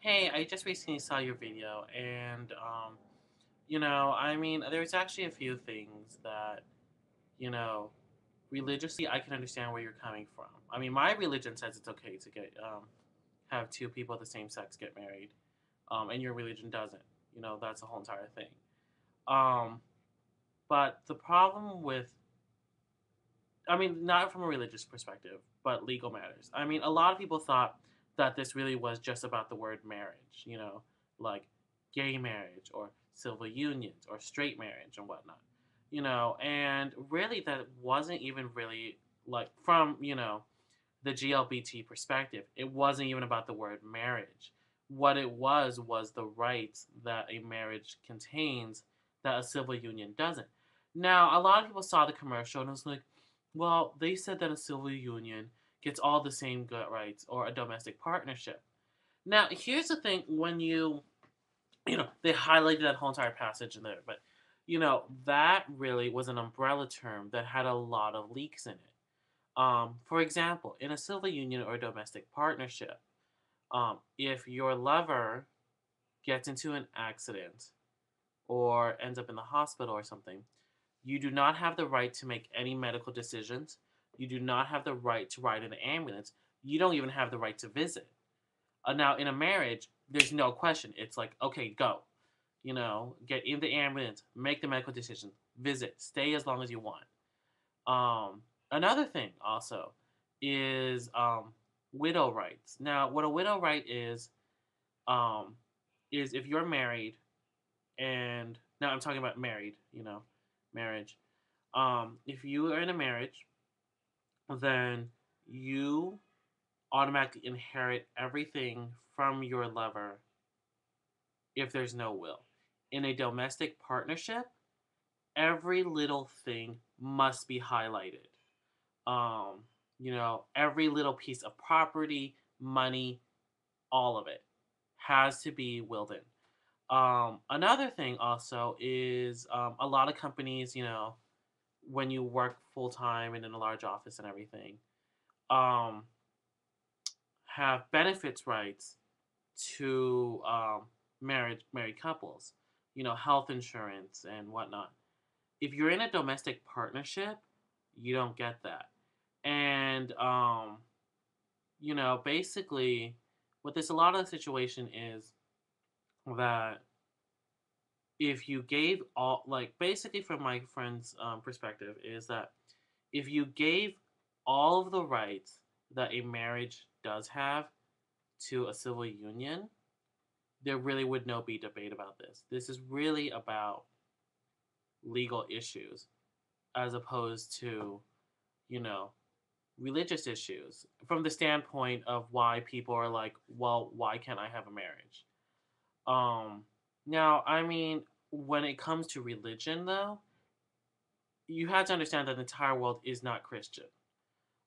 Hey, I just recently saw your video, and there's actually a few things that, you know, religiously I can understand where you're coming from. I mean, my religion says it's okay to get have two people of the same sex get married, and your religion doesn't. That's a whole entire thing. Um, but the problem with, I mean, not from a religious perspective, but legal matters. I mean, a lot of people thought that this really was just about the word marriage, like gay marriage or civil unions or straight marriage and whatnot, and really that wasn't even really like from, the GLBT perspective, it wasn't even about the word marriage. What it was the rights that a marriage contains that a civil union doesn't. Now, a lot of people saw the commercial and was like, well, they said that a civil union gets all the same good rights or a domestic partnership. Now, here's the thing when they highlighted that whole entire passage in there, but, that really was an umbrella term that had a lot of leaks in it. For example, in a civil union or a domestic partnership, if your lover gets into an accident or ends up in the hospital or something, you do not have the right to make any medical decisions. You do not have the right to ride in an ambulance. You don't even have the right to visit. Now, in a marriage, there's no question. It's like, okay, go. Get in the ambulance, make the medical decision, visit, stay as long as you want. Another thing also is widow rights. Now, what a widow right um, is if you're married, and now I'm talking about married, marriage. If you are in a marriage, then you automatically inherit everything from your lover if there's no will. In a domestic partnership, every little thing must be highlighted. Um, every little piece of property, money, all of it has to be willed in. Another thing also is a lot of companies, when you work full time and in a large office and everything, um, have benefits rights to married couples, health insurance and whatnot. If you're in a domestic partnership, you don't get that. And basically, what this a lot of the situation is that if you gave all, like, basically from my friend's perspective, is that if you gave all of the rights that a marriage does have to a civil union, there really would no be debate about this. This is really about legal issues as opposed to, you know, religious issues from the standpoint of why people are like, well, why can't I have a marriage? Um, Now, I mean, when it comes to religion, though, you have to understand that the entire world is not Christian.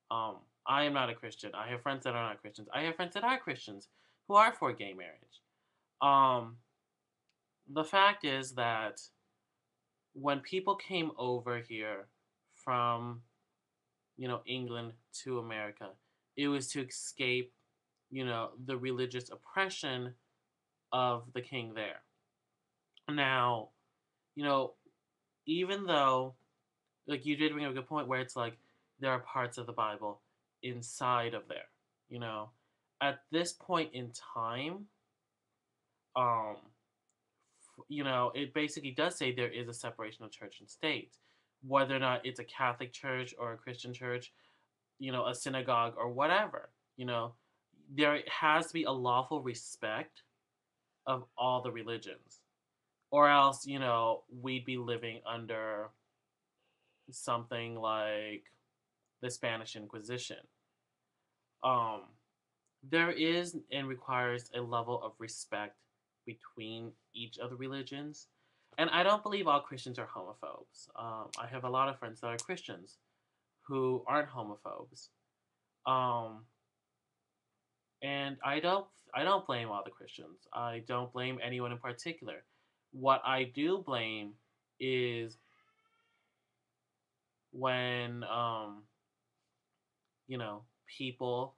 Um, I am not a Christian. I have friends that are not Christians. I have friends that are Christians who are for gay marriage. Um, the fact is that when people came over here from, England to America, it was to escape, the religious oppression of the king there. Now, you know, even though, like, you did bring up a good point where it's like there are parts of the Bible inside of there, you know, at this point in time, um, it basically does say there is a separation of church and state. Whether or not it's a Catholic church or a Christian church, a synagogue or whatever, there has to be a lawful respect of all the religions. Or else, we'd be living under something like the Spanish Inquisition. Um, there is and requires a level of respect between each of the religions. And I don't believe all Christians are homophobes. I have a lot of friends that are Christians who aren't homophobes. Um, and I don't blame all the Christians. I don't blame anyone in particular. What I do blame is when people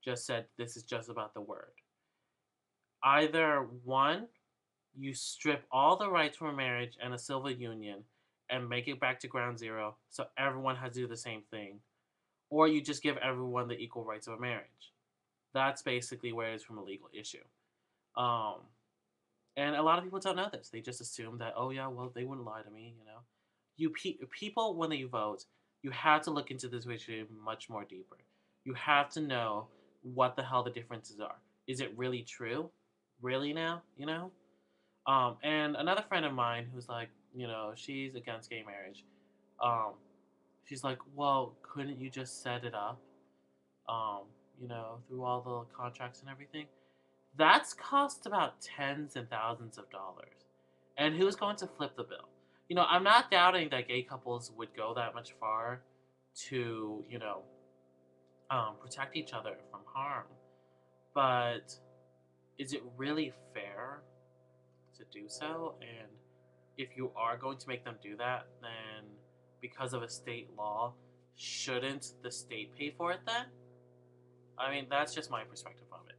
just said this is just about the word. Either one, you strip all the rights from a marriage and a civil union and make it back to ground zero so everyone has to do the same thing, or you just give everyone the equal rights of a marriage. That's basically where it is from a legal issue. Um, and a lot of people don't know this. They just assume that, oh yeah, well they wouldn't lie to me, you know. People when they vote, you have to look into this issue much more deeper. You have to know what the hell the differences are. Is it really true? Really now, you know? And another friend of mine who's like, you know, she's against gay marriage. Um, she's like, well, couldn't you just set it up? You know, through all the contracts and everything. That's cost about tens and thousands of dollars. And who's going to flip the bill? You know, I'm not doubting that gay couples would go that much far to, you know, protect each other from harm. But is it really fair to do so? And if you are going to make them do that, then because of a state law, shouldn't the state pay for it then? I mean, that's just my perspective of it.